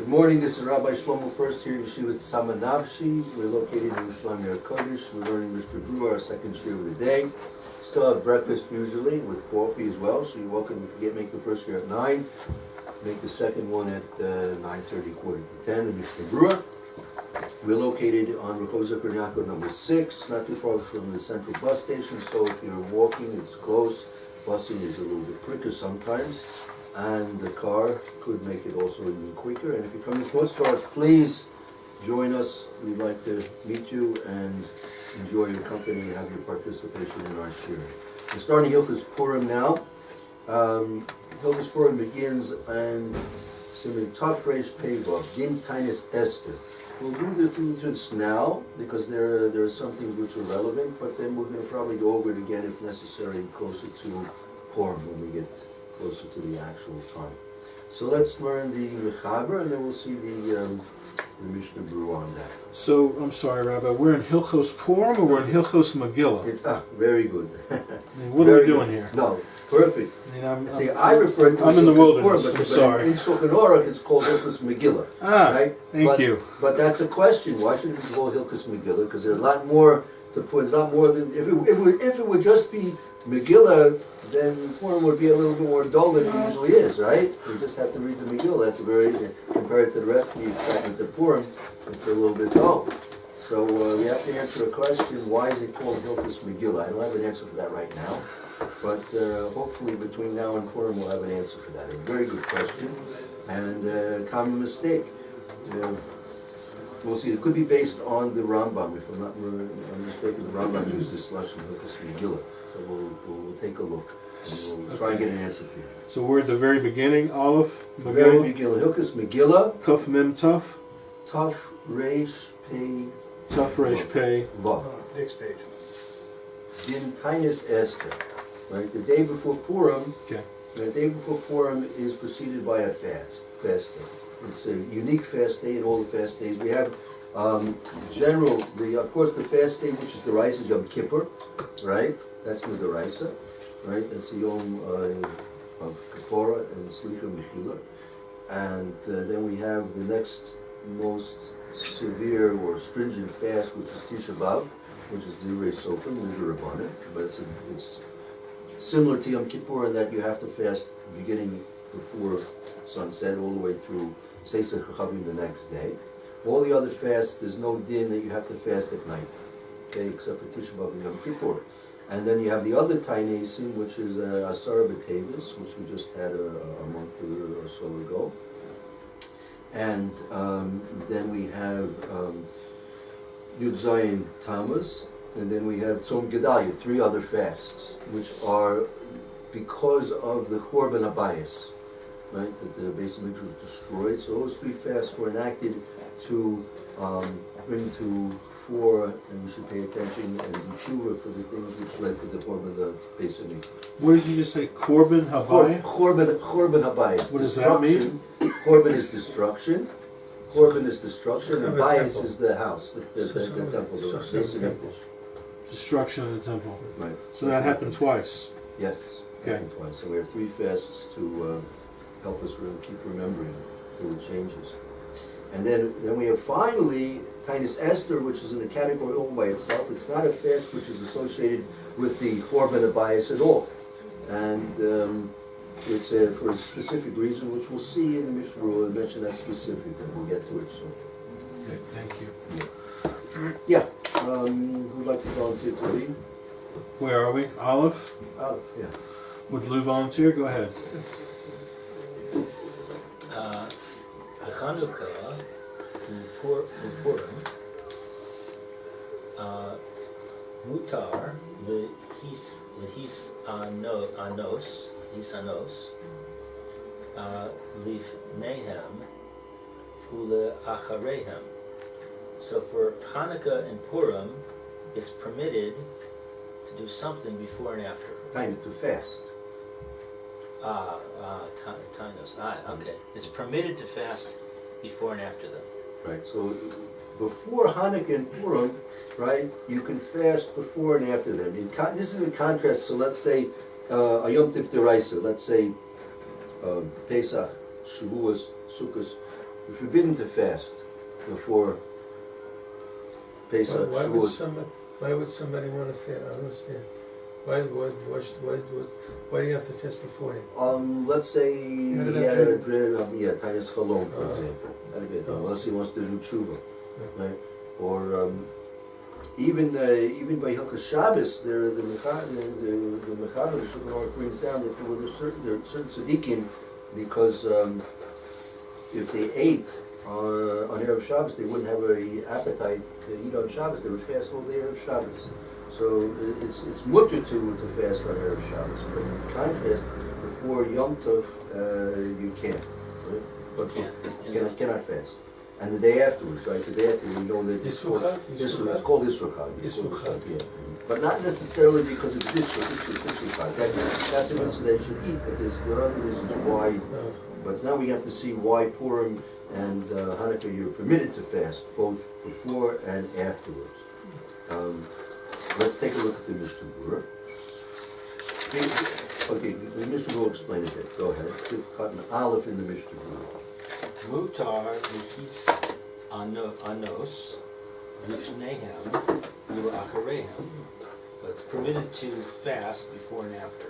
Good morning, this is Rabbi Shlomo Furst here in Yeshiva Tsama Nafshi. We're located in Yerushalayim Kodesh. We're learning Berura, our second shir of the day. Still have breakfast usually with coffee as well, so you're welcome. If you make the first shir at 9, make the second one at 9:30, quarter to 10 in Berura. We're located on Rechoza Kornyako number 6, not too far from the central bus station, so if you're walking, it's close. Busing is a little bit quicker sometimes, and the car could make it also even quicker. And if you're coming to starts, please join us. We'd like to meet you and enjoy your company and have your participation in our shir. We're starting Hilchos Purim now. Hilchos Purim begins and Siman Tav Reish Pei Vav, Din Tainis Esther. We'll do the things now because there are some things which are relevant, but then we're going to probably go over it again if necessary closer to Purim when we get closer to the actual time. So let's learn the Mechaber and then we'll see the Mishna Berura on that. So, I'm sorry, Rabbi, we're in Hilchos Purim or we're in Hilchos Megillah? It's very good. What are we doing here? No, perfect. See, I refer to I'm in the wilderness, Purim, I'm sorry. In Shulchan Aruch it's called Hilchos Megillah. Right? Thank you. But that's a question. Why should it be called Hilchos Megillah? Because there's a lot more to put. There's not more than if it would just be Megillah, then Purim would be a little bit more dull than it usually is, right? You just have to read the Megillah. That's a very, compared to the rest of the excitement of Purim, it's a little bit dull. So we have to answer a question: why is it called Hilchos Megillah? I don't have an answer for that right now, but hopefully between now and Purim we'll have an answer for that. A very good question and a common mistake. We'll see. It could be based on the Rambam. If I'm not mistaken, the Rambam used this lashon Hilchos Megillah. So we'll take a look and we'll try and get an answer for you. So we're at the very beginning, Aleph, Megillah. Very Megillah. Hilchos Megillah. Kuf Mem Taf. Taf Reish Pei. Taf Reish Pei. Vav. Next page. Din Tainis Esther. Right. The day before Purim. Okay. The day before Purim is preceded by a fast day. It's a unique fast day in all the fast days. We have of course the fast day, which is the rice is Yom Kippur, right? That's the Raisa, right? That's the Yom of Kapora and Slicha Mechila. And then we have the next most severe or stringent fast, which is Tisha B'Av, which is Divrei Sofim, Lidur Rabbanan. But it's similar to Yom Kippur in that you have to fast beginning before sunset all the way through Seisach Chachavim the next day. All the other fasts, there's no din that you have to fast at night, okay, except for Tisha B'Av and Yom Kippur. And then you have the other Tainesim, which is Asara B'Tevis, which we just had a month or so ago. And then we have Yud Zayin Tammuz, and then we have Tzom Gedalia, 3 other fasts, which are because of the Chorban Habayis, right, that the Beis Hamikdash was destroyed. So those 3 fasts were enacted to bring to fore, and we should pay attention and Yeshiva for the things which led to the form of the Beis Hamikdash. What did you just say? Korban Habayis? Korban Habayis. What does that mean? Korban is destruction. Korban is destruction. And Habayis is the house, the temple, the Beis Hamikdash. Destruction of the temple. Right. So that happened twice. Yes. Okay. Happened twice. So we have 3 fasts to help us keep remembering till it changes. And then we have finally Tainis Esther, which is in a category all by itself. It's not a fast which is associated with the Korban Habayis at all. And it's for a specific reason, which we'll see in the Mishna. We'll mention that specific, and we'll get to it soon. Okay, thank you. Yeah. Who'd like to volunteer to read? Where are we? Aleph? Yeah. Would Lou volunteer? Go ahead. Chanukah, Purim, Mutar, Hisanos, Lifnehem, Acharehem. So for Hanukkah and Purim, it's permitted to do something before and after. Time to fast. Tainos. Okay. It's permitted to fast before and after them. Right. So before Hanukkah and Purim, right, you can fast before and after them. This is in contrast. So let's say a Yom Tif Deraisa. Let's say Pesach, Shavuos, Sukkot. You're forbidden to fast before Pesach, Why Shavuot. would somebody want to fast? I don't understand. Why do you have to fast beforehand? Let's say he Had had it a after- dread of, Tainis Chalom, for Oh. example. That'd be it. Oh. Unless he wants to do tshuva, Yeah. right? Or even by Hilchos Shabbos, the Mechaber, the Shulchan Aruch brings down that there are certain tzaddikim, because if they ate on Erev Shabbos, they wouldn't have an appetite to eat on Shabbos. They would fast all day Erev Shabbos. So it's mutter to fast on Erev Shabbos, but in contrast, before Yom Tov, you can't. Right? But Can't. cannot fast. And the day afterwards, right? The day after, you know that it's called Yisrochag? it's called Yisrochag. Yisrochag. Yeah. But not necessarily because it's Yisrochag. That's a mitzvah that you should eat, but there are other reasons why. But now we have to see why Purim and Hanukkah you're permitted to fast, both before and afterwards. Let's take a look at the Mishnah Berura. Okay, the Mishnah will explain a bit. Go ahead. Cut an aleph in the Mishnah Berura. Mutar lihis anos lifnehem u'acharehem. So it's permitted to fast before and after.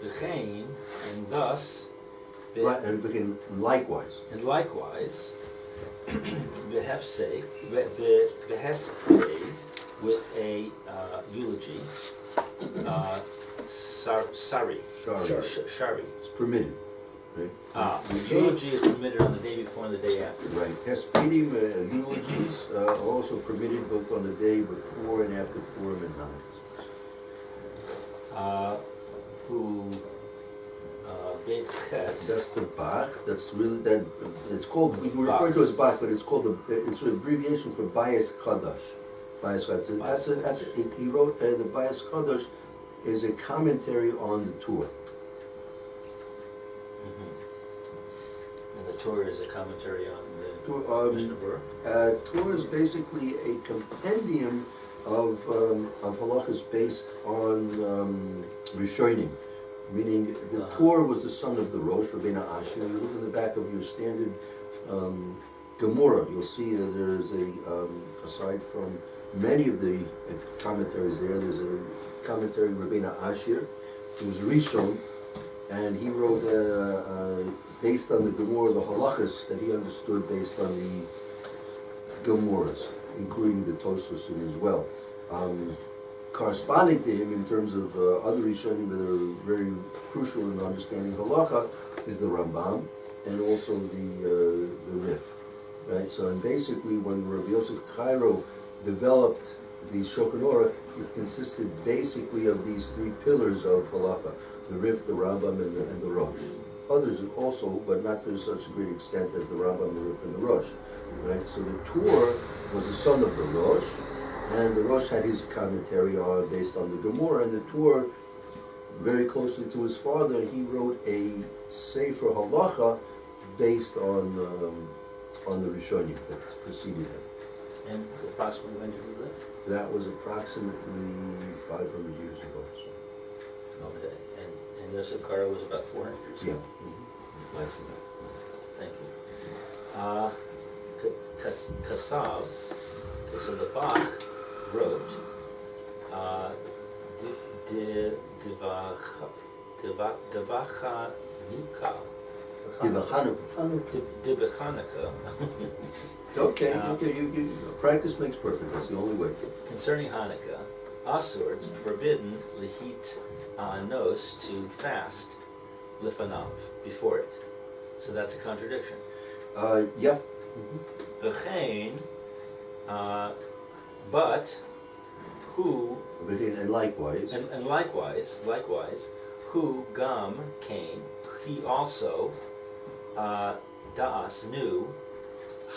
V'chein, and thus, Right, and again, likewise. and likewise, behefsei, with a eulogy, sari, Shari. shari. It's permitted. Right? The eulogy is permitted on the day before and the day after. Right. Hespedim, eulogies are also permitted both on the day before and after Purim and Hanukkah. Who Beit Chet, That's the Bach. That's really that. It's called. We refer to it as Bach, but it's called it's an abbreviation for Bayis Chadash. Bayis Chadash. He wrote the Bayis Chadash is a commentary on the Torah. and the Torah is a commentary on the Mishnah Berura. Torah is basically a compendium of halachas based on Rishonim, meaning the Torah was the son of the Rosh, Rabbeinu Ashi. You look in the back of your standard Gemara, you'll see that there's aside from many of the commentaries there's a commentary of Rabbeinu Ashir, who was Rishon, and he wrote based on the Gemara, the halachas that he understood based on the Gemaras, including the Tosfos as well. Corresponding to him in terms of other Rishonim that are very crucial in understanding halacha is the Rambam and also the Rif, right? So, and basically, when Rabbi Yosef Cairo developed the Shulchan Aruch, it consisted basically of these three pillars of halacha: the Rif, the Rambam, and the Rosh. Others also, but not to such a great extent as the Rambam, the Rif, and the Rosh. Right? So the Torah was the son of the Rosh, and the Rosh had his commentary on based on the Gemara, and the Torah, very closely to his father, he wrote a Sefer Halacha based on the Rishonim that preceded him. And approximately when did he live? That was approximately 500 years ago. Okay, and Yosef Karo was about 400 years Yeah. ago. I see. Thank you. Kasav, so the Bach wrote, Dibachanukah, Okay, you practice makes perfect. That's the only way. concerning Hanukkah, Asur, it's forbidden lihit nos to fast lifanav, before it. So that's a contradiction. Yeah. V'chein, but who And likewise. and likewise, who gam came, he also das knew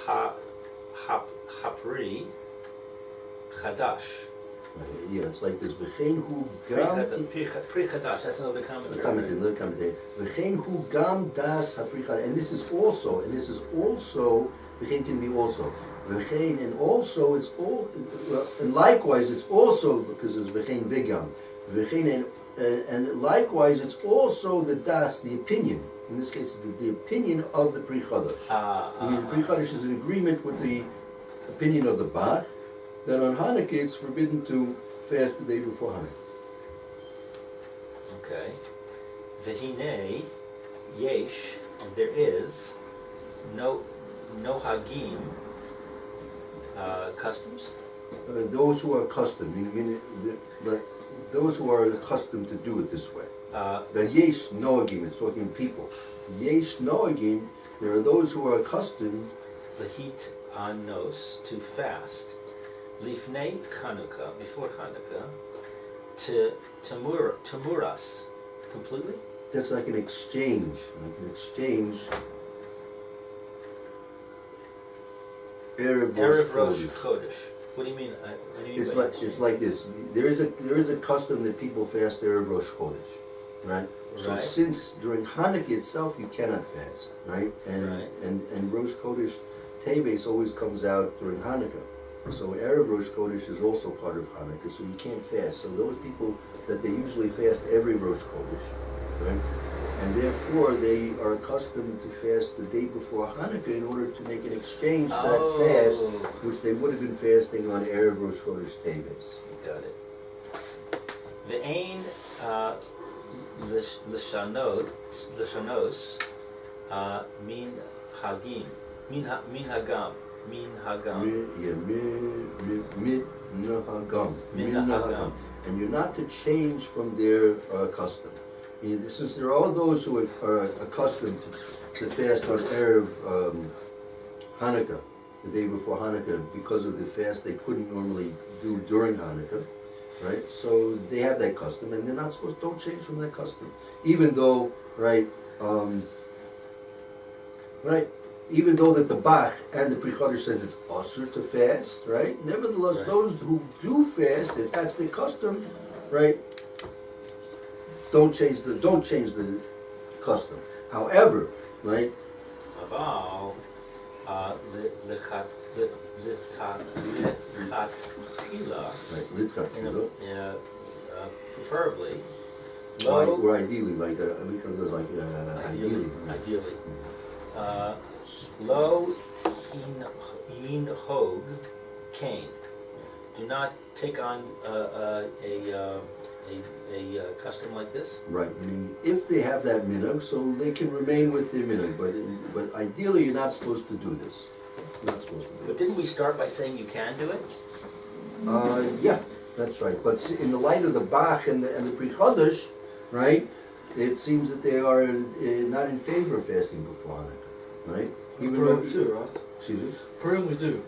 hapri chadash. Yeah, it's like this. V'chein hu gam. Pri chadash. That's another commentary. Another commentary. V'chein hu gam das hapricha. And this is also. V'chein can be also. V'chein and also it's all. And likewise it's also because it's v'chein v'gam. V'chein and and likewise, it's also the das, the opinion. In this case, the opinion of the Pri Chodesh. The Pri Chodesh is in agreement with the opinion of the Bach. That on Hanukkah it's forbidden to fast the day before Hanukkah. Okay. V'hinei yesh, and there is no hagim customs. Those who are accustomed, those who are accustomed to do it this way. The yesh noagim, it's talking people. Yesh noagim, there are those who are accustomed. Lahit anos, to fast. Lifnei Chanukah, before Chanukah, to muras, completely? That's like an exchange. Erev Rosh Chodesh. Chodesh. What do you mean? What do you mean It's by like exchange? it's like this. There is a custom that people fast Erev Rosh Chodesh, right? So Right. since during Hanukkah itself you cannot fast, right? Right. And Rosh Chodesh Teves always comes out during Hanukkah. So Erev Rosh Chodesh is also part of Hanukkah, so you can't fast. So those people that they usually fast every Rosh Chodesh, right? And therefore they are accustomed to fast the day before Hanukkah in order to make an exchange for that fast, which they would have been fasting on Erev Rosh Chodesh Teves. Got it. Ve'ein l'shanos min hagim, min hagam. Minhagam. And you're not to change from their custom. Since there are those who are accustomed to fast on Erev Hanukkah, the day before Hanukkah, because of the fast they couldn't normally do during Hanukkah, right? So they have that custom, and they're not supposed. Don't change from that custom, even though, right? Even though that the Bach and the Pri Chodesh says it's usher to fast, right? Nevertheless, Right. those who do fast, if that's their custom, right? Don't change the custom. However, right? Aval lechatchila, Right, litchakila, preferably or ideally, like ideally. Ideally. Lo hin hog kain. Do not take on a custom like this. Right, meaning if they have that minhag, so they can remain with their minhag, but ideally you're not supposed to do this. You're not supposed to do But it. didn't we start by saying you can do it? Yeah, that's right. But in the light of the Bach and the Pri Chodesh, right, it seems that they are not in favor of fasting before Hanukkah, right? Even Purim though, too, right? excuse me. Purim we do.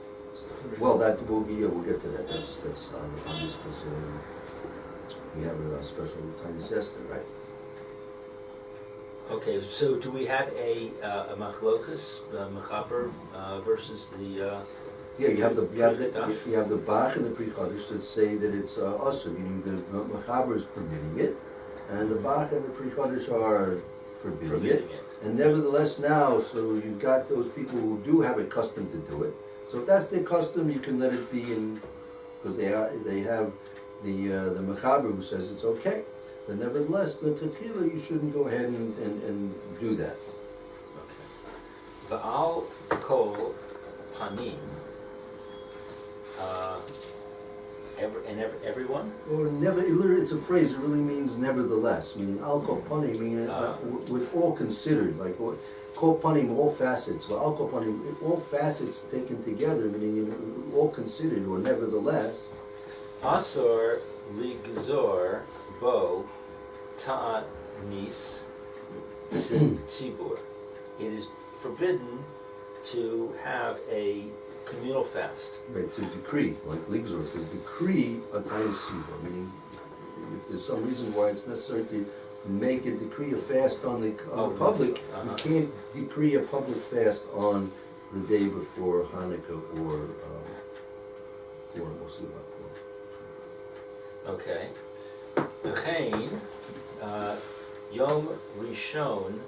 Well, that will be. We'll get to that. That's on this because we have a special time siesta, right? Okay, so do we have a machlokas, the mechaber versus the? Yeah, you have the Bach and the Pri Chodesh that say that it's usher, meaning the Mechaber is permitting it, and the Bach and the Pri Chodesh are forbidding it. And nevertheless now, so you've got those people who do have a custom to do it. So if that's their custom, you can let it be in, because they have the Mechaber who says it's okay. But nevertheless, the tequila, you shouldn't go ahead and do that. Okay. Va'al kol panim. Everyone? Or never, it's a phrase, it really means nevertheless, meaning al kol panim, meaning with all considered, like kol panim, all facets, well, al kol panim, all facets taken together, meaning all considered, or nevertheless. Asor ligzor bo ta'at nis tzibur. It is forbidden to have a communal fast. Right, to decree, like ligzor, to decree a time siva, meaning if there's some reason why it's necessary to make a decree a fast on the public, you can't decree a public fast on the day before Hanukkah or Moslivat. Okay. V'chein yom rishon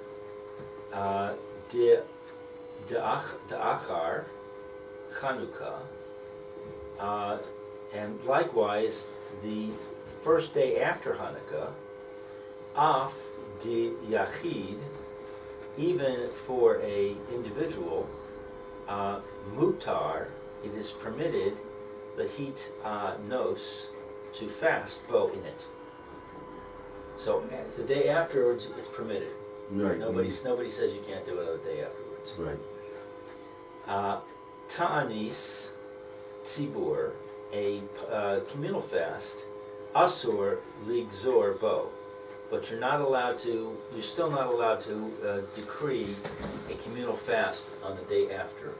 de'achar Chanukah, and likewise the first day after Hanukkah Af di yachid, even for a individual, mutar, it is permitted, the heat nos, to fast bo in it. So the day afterwards, it's permitted. Right. Nobody says you can't do it on the day afterwards. Right. Ta'anis tzibur, a communal fast, asur ligzor bo, but you're still not allowed to decree a communal fast on the day after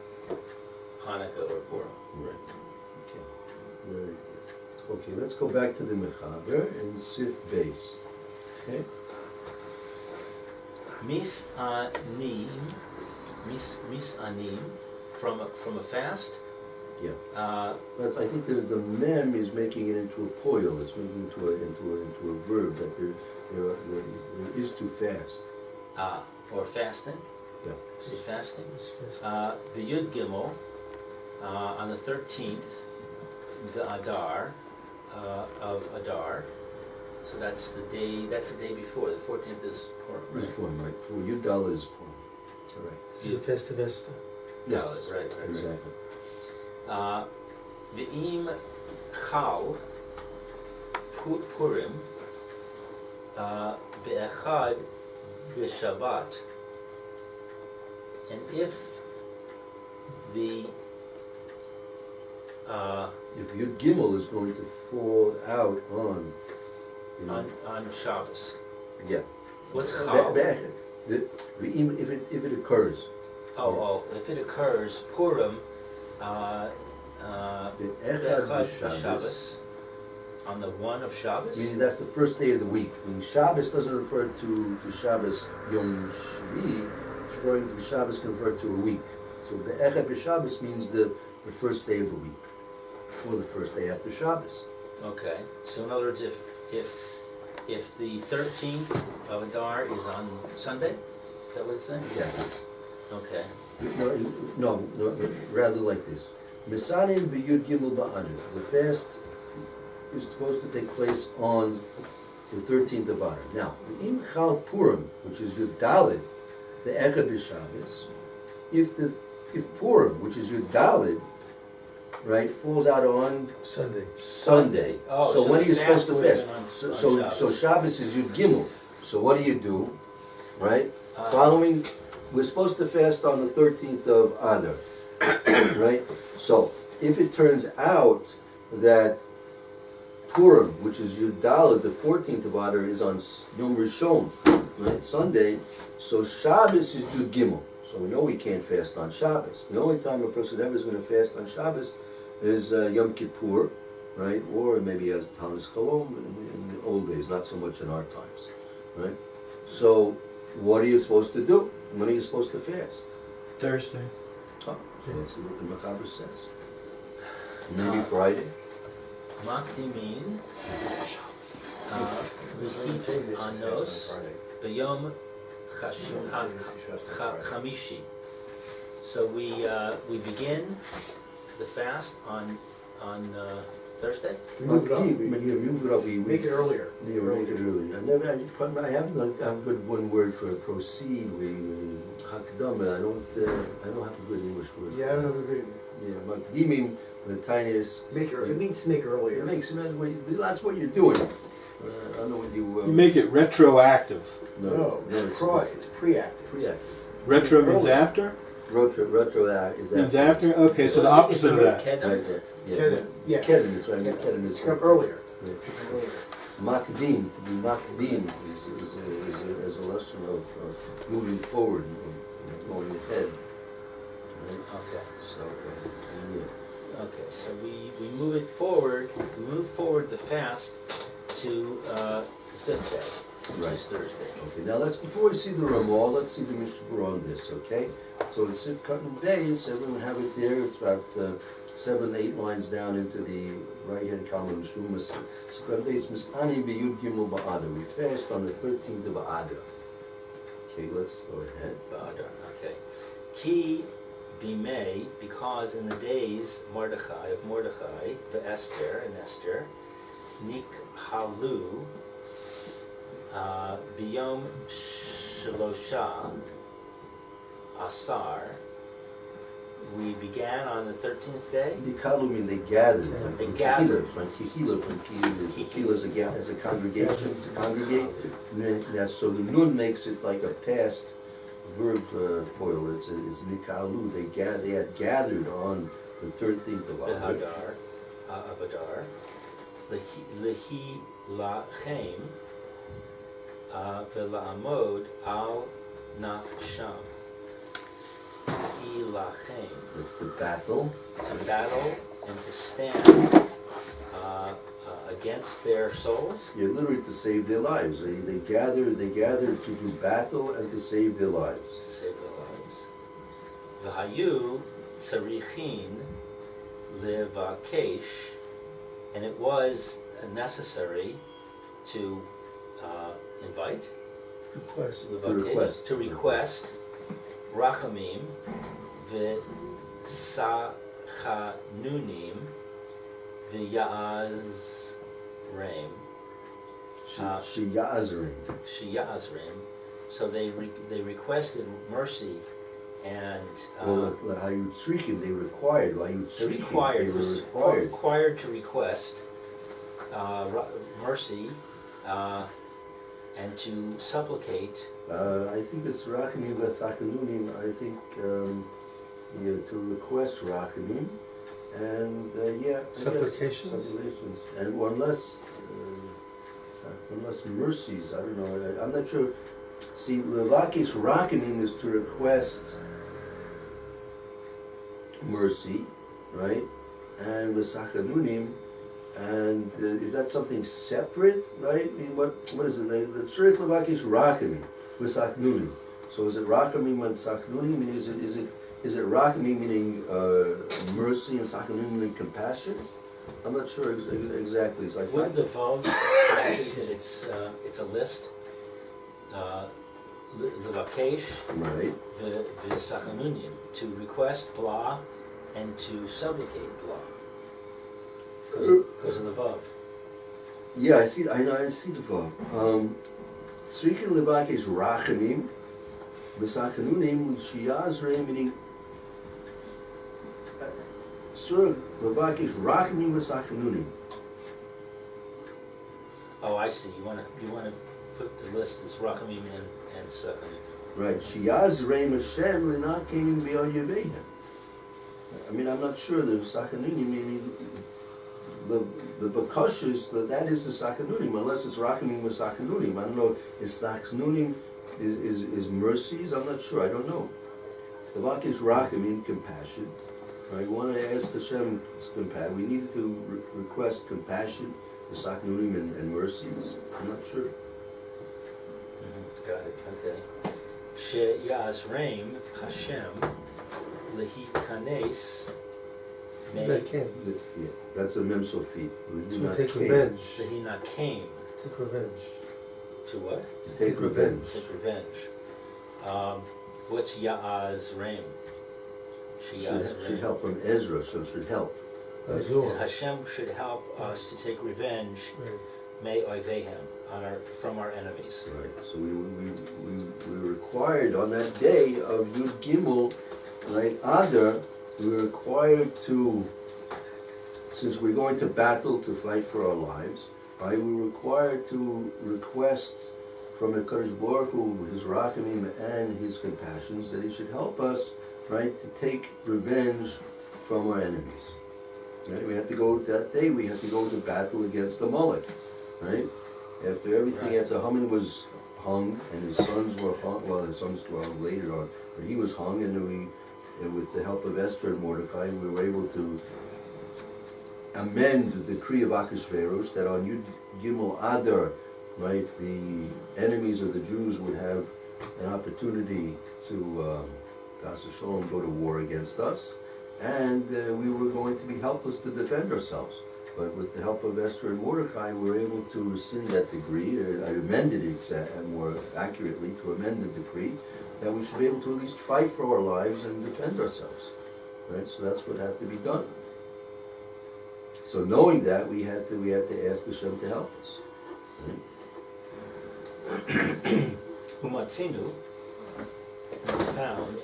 Hanukkah or Purim. Right. Okay. Very good. Okay, let's go back to the Mechaber and Sif base. Okay. Misanim, from a fast. Yeah. But I think the mem is making it into a poil. It's making it into a verb that there is to fast. Or fasting. Yeah. See, fasting. It's The Yud Gimel, on the 13th, the Adar, of Adar. So that's the day before. The 14th is Purim, Is right? Purim, right? For Yudala is Purim. Correct. a festive Esther. Yes. Right. Exactly. Ve'im Chal Purim Be'echad B'Shabbat, and if the If Yud Gimel is going to fall out on, you know, on Shabbos, yeah. what's Ba- Chal? If it occurs. If it occurs, Purim Echad Be'echad b'Shabbos. Shabbos, on the 1 of Shabbos. Meaning that's the first day of the week. I mean, Shabbos doesn't refer to Shabbos Yom Shvi. It's referring to Shabbos can refer to a week. So the Echad b'Shabbos means the first day of the week, or the first day after Shabbos. Okay, so in other words, if the 13th of Adar is on Sunday, is that what it's saying? Yeah. Okay. No, rather like this. Misanim b'Yud Gimel ba'Adar. The fast is supposed to take place on the 13th of Adar. Now, the Im Chal Purim, which is Yud Daled, the Echad b'Shabbos, if Purim, which is Yud Daled, right, falls out on Sunday. Oh, so so when the are you supposed fast to would have fast? been on So Shabbos. Shabbos is Yud Gimel. So what do? Right? Following, we're supposed to fast on the 13th of Adar. Right? So if it turns out that Purim, which is Yud Daled, the 14th of Adar, is on Yom Rishon, right, Sunday, so Shabbos is Yud Gimel. So we know we can't fast on Shabbos. The only time a person ever is going to fast on Shabbos is Yom Kippur, right? Or maybe as Thomas Chalom in the old days, not so much in our times, right? So what are you supposed to do? When are you supposed to fast? Thursday. Oh, let's see what the Mechaber says. Maybe Friday. Makdimin Lehit Anos B'Yom Chamishi. So we begin the fast on Thursday. Move it up. Move it up. Make it earlier. Yeah, make it earlier. I haven't good one word for proceed. Hakdama. I don't have a good English word. Yeah, I don't have a good. Yeah, makdimim, the tiniest. Make it means to make earlier. It makes that's what you're doing. I don't know what you. You make it retroactive. No, it's pre-active. Retro means Earlier. after? Retro is Means after. after? Okay, so the opposite of that. Right there. Yeah. Kedem, yeah. Kedem is right. Kedem is Come earlier. Yeah. Makdim, to be makdim is a lesson of moving forward, going ahead. Right? Okay. So, Okay, so we move it forward. We move forward the fast to the 5th day, which Right. is Thursday. okay, now before we see the Ramal, let's see the Mishna on this, okay? So it's Sif Cutting Days, everyone have it there, it's about 7, 8 lines down into the right-hand column, Sif Cutting Days, Mis'ani b'Yud Gimel ba'Adar, we fast on the 13th of Adar. Okay, let's go ahead. Badar, okay. Ki b'mei, because in the days of Mordechai, the Esther and Esther, nik halu, Biyom Shalosha Asar. We began on the 13th day. Nikalu mean they gathered. They From gathered. Kehila, from Kehila is a congregation, to congregate. And then so the nun makes it like a past verb foil. It's Nikalu. They had gathered on the 13th of Adar. Behadar, Abadar, Lehi Lachem, Vela'amod al Nafsham. Lehi Lachem. It's to battle. To battle and to stand against their souls. Yeah, literally to save their lives. They gathered to do battle and to save their lives. To save their lives. V'hayu tzarichin levakesh, and it was necessary to invite, Request. request rachamim v'sachanunim v'ya'azreim Shiyazrim. shiyazreim. So they requested mercy and Well, Hayutzrikim, they required. they required to request mercy and to supplicate. I think it's Rachamim v'Sachanunim. I think to request Rachamim and Supplications? supplications, and one less mercies. I don't know. I'm not sure. See, Levakish Rachamim is to request mercy, right? And v'Sachanunim. And is that something separate, right? I mean, what is it? The Tzurek Levaki is Rachamim with Sachnunim. So is it Rachamim and Sachnunim? I mean, is it Rachamim meaning mercy and Sachnunim meaning compassion? I'm not sure exactly. It's like With the Vav, it's a list. The Vakesh, right. the Sachanunim, to request blah and to supplicate blah. Because of the Vav. Yeah, I see the Vav. Tzrikin Levaki is Rachamim with Sachnunim Shiyazrei meaning. Surah Levaki is Rachamim with Sachanunim. Oh, I see. You want to put the list as Rachamim and Sachanunim. Right. Shiyazrei Hashem Linakim B'Oyevehem. I mean, I'm not sure the Sachanunim meaning the Bakashis, that is the Sachanunim, unless it's Rachamim with Sachanunim. I don't know. Is Sachanunim is mercies? I'm not sure. I don't know. The Vak is Rachamim, compassion. Right? We want to ask Hashem compassion. We need to request compassion, the Sachanunim and mercies. I'm not sure. Got it. Okay. She Yazreim Hashem Lehikanes. They came. Yeah, that's a Mem Sofi. To take revenge. Lehina came. Take revenge. To what? Take revenge. Take revenge. What's Yazreim? Should help from Ezra, so it should help. Azur. And Hashem should help us to take revenge. Right. May oivehem from our enemies. Right. So we were required on that day of Yud Gimel, right, Adar, we were required to, since we're going to battle to fight for our lives, right, we were required to request from the Kadosh Baruch Hu, his Rachamim and his compassions, that he should help us, right, to take revenge from our enemies. Right? We had to go that day. We had to go to battle against the Molech, right? After everything, Right. after Haman was hung and his sons were hung. Well, his sons were hung later on, but he was hung, and with the help of Esther and Mordecai, we were able to amend the decree of Achashverosh that on Yud Gimel Adar, right, the enemies of the Jews would have an opportunity to Shalom, go to war against us, and we were going to be helpless to defend ourselves. But with the help of Esther and Mordecai, we were able to rescind that decree. I amended it more accurately to amend the decree that we should be able to at least fight for our lives and defend ourselves. Right? So that's what had to be done. So knowing that, we had to ask Hashem to help us. Umatzinu, we found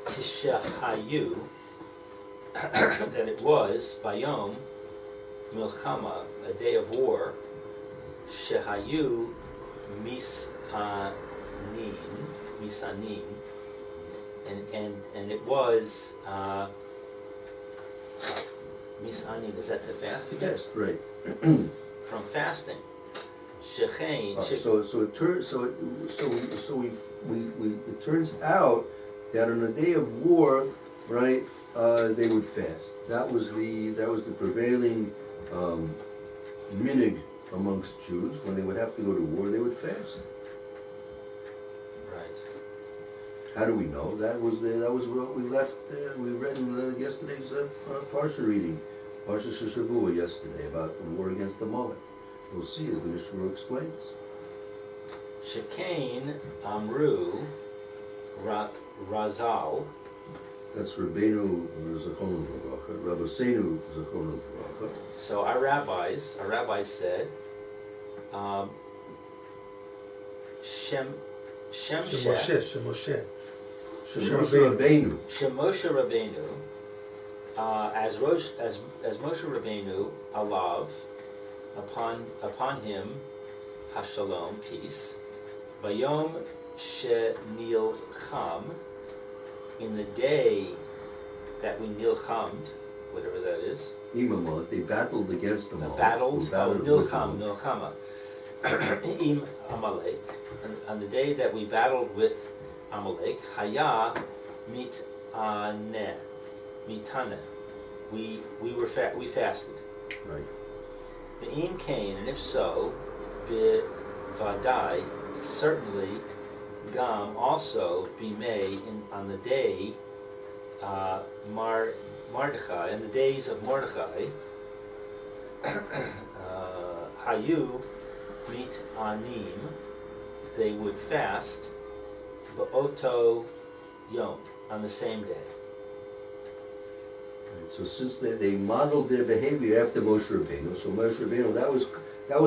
Tishahayu, that it was Bayom Milchama, a day of war, Shehayu Misanin, and it was Misanin, is that to fast again? Yes, right. From fasting. Shechein, It turns out that on a day of war, right, they would fast. That was the prevailing minig amongst Jews. When they would have to go to war, they would fast. right. How do we know? That was what we left. We read in yesterday's parsha reading, Parsha Shavua yesterday, about the war against the Molech. We'll see as the Mishna explains. Shechein Amru Razal. That's Rabbeinu Zechonu L'Vracha, Rabbeinu Zechonu L'Vracha. So our rabbis said, Shemoshe. Shemoshe Rabbeinu. Shemoshe Rabbeinu, as Moshe Rabbeinu, alav, upon him, hashalom, peace, bayom shenilcham, in the day that we nilchamd, whatever that is. Imamot, they battled against the Molech. Nilchama. Im Amalek, on the day that we battled with Amalek, Haya mitane, we fasted. Right. Ve'im Cain, and if so, b'vadai, certainly, Gam also be made on the day Mordechai, in the days of Mordechai, Hayu mit anim, they would fast ba'oto yom, on the same day. So since they modeled their behavior after Moshe Rabbeinu, so Moshe Rabbeinu, that was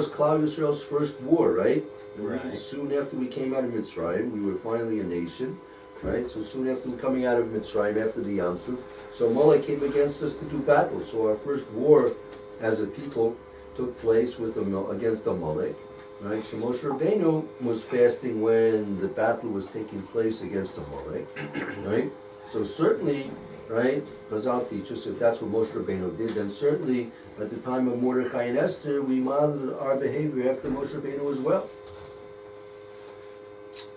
Klal Yisrael's first war, right? Right. Soon after we came out of Mitzrayim, we were finally a nation, right? So soon after coming out of Mitzrayim, after the Yam Suf, so Molech came against us to do battle. So our first war as a people took place against Amalek, right? So Moshe Rabbeinu was fasting when the battle was taking place against Amalek, right? So certainly, right, Chazal teaches if that's what Moshe Rabbeinu did, then certainly at the time of Mordechai and Esther, we modeled our behavior after Moshe Rabbeinu as well.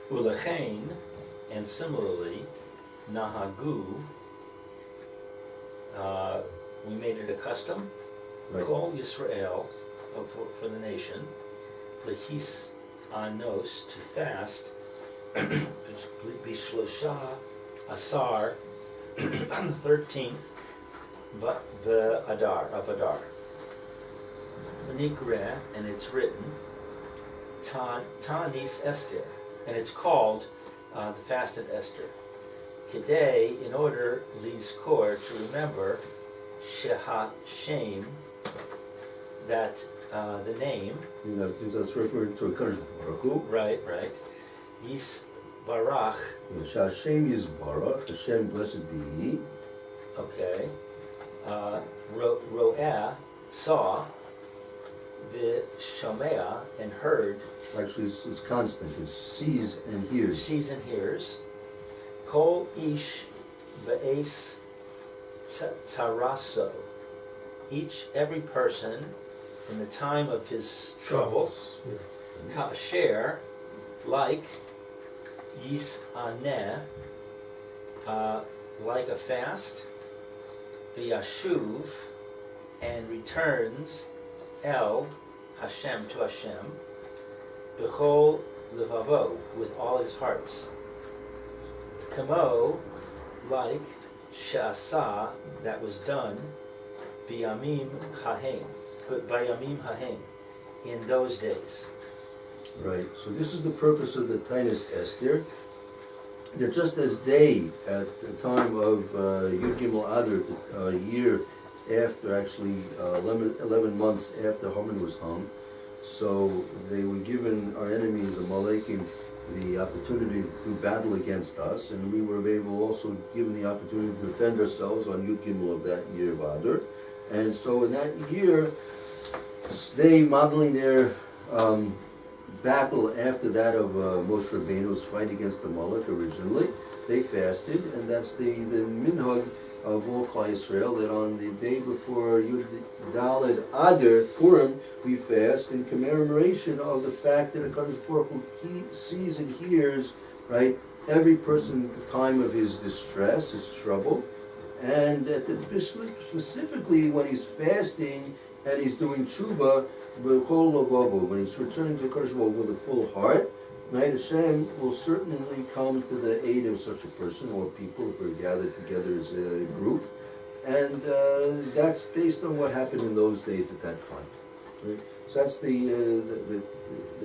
Ulechein, and similarly, Nahagu, we made it a custom, Right. Kol Yisrael, for the nation, Lehis Anos, to fast, Bishlosha Asar, on the 13th, but the Adar, of Adar. Nikre, and it's written, Tanis Esther, and it's called the Fast of Esther. Today, in order, Lizkor, to remember, Sheha Shem, that the name, That's referring to a Kadosh Baruch Hu. right, Yis Barach, Hashem Yisbarach, Hashem blessed be He. okay, Ro'eh, saw, the Shomea, and heard, Actually, it's constant. It sees and hears. sees and hears, Kol Ish Be'es Tzaraso, every person in the time of his trouble, Yeah. Kasher, like Yis Aneh, like a fast, V'yashuv, and returns El Hashem, to Hashem, B'chol Levavo, with all his hearts. Kamo, like Sha'asa, that was done, B'yamim Hahem, but B'yamim Hahem, in those days. Right. So this is the purpose of the Tainus Esther. That just as they, at the time of Yud Gimel Adar, a year after, actually 11 months after Haman was hung, So they were given, our enemies, the Malekim, the opportunity to battle against us, and we were able also given the opportunity to defend ourselves on Yud Gimel of that year of Adar. And so in that year, they modeling their battle after that of Moshe Rabbeinu's fight against the Molech originally. They fasted, and that's the minhag of all Klal Yisrael, that on the day before Yud Daled Adar, Purim, we fast in commemoration of the fact that HaKadosh Baruch Hu sees and hears, right, every person at the time of his distress, his trouble, and specifically when he's fasting and he's doing tshuva, when he's returning to HaKadosh Baruch Hu with a full heart, right, Hashem will certainly come to the aid of such a person or people if we're gathered together as a group, and that's based on what happened in those days at that time. Right? So that's the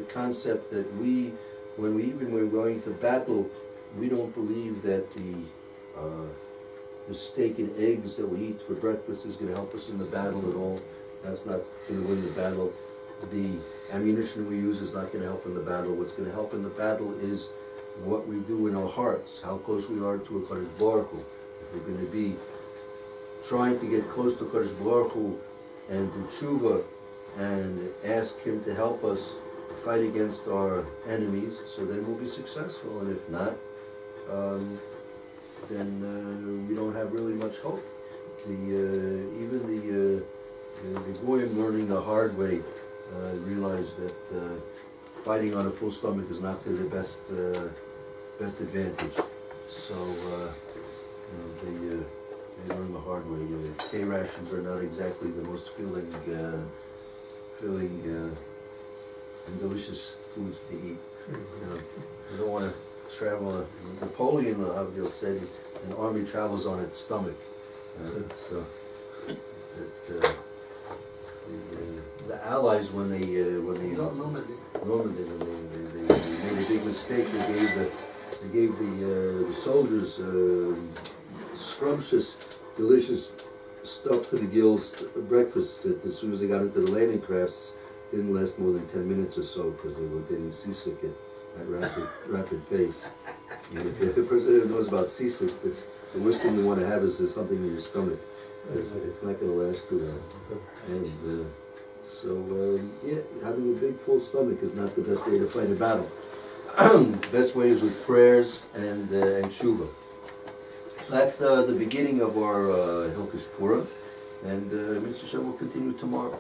concept that when we're going to battle, we don't believe that the steak and eggs that we eat for breakfast is going to help us in the battle at all. That's not going to win the battle. The ammunition we use is not going to help in the battle. What's going to help in the battle is what we do in our hearts, how close we are to HaKadosh Baruch Hu. If we're going to be trying to get close to HaKadosh Baruch Hu and do tshuva and ask Him to help us fight against our enemies, so then we'll be successful. And if not, then we don't have really much hope. Even the Goyim learning the hard way realized that fighting on a full stomach is not to their best advantage. So they learn the hard way. K rations are not exactly the most filling and delicious foods to eat. You don't want to travel. Napoleon said an army travels on its stomach. The Allies, when they Normandy. they made a big mistake. They gave the soldiers scrumptious, delicious stuff to the gills breakfast that as soon as they got into the landing crafts didn't last more than 10 minutes or so because they were getting seasick at rapid pace. And if a person knows about seasick, the worst thing you want to have is something in your stomach. It's not going to last too long. And having a big full stomach is not the best way to fight a battle. The best way is with prayers and tshuva. So that's the beginning of our Hilchos Purim, and Mr. Hashem will continue tomorrow.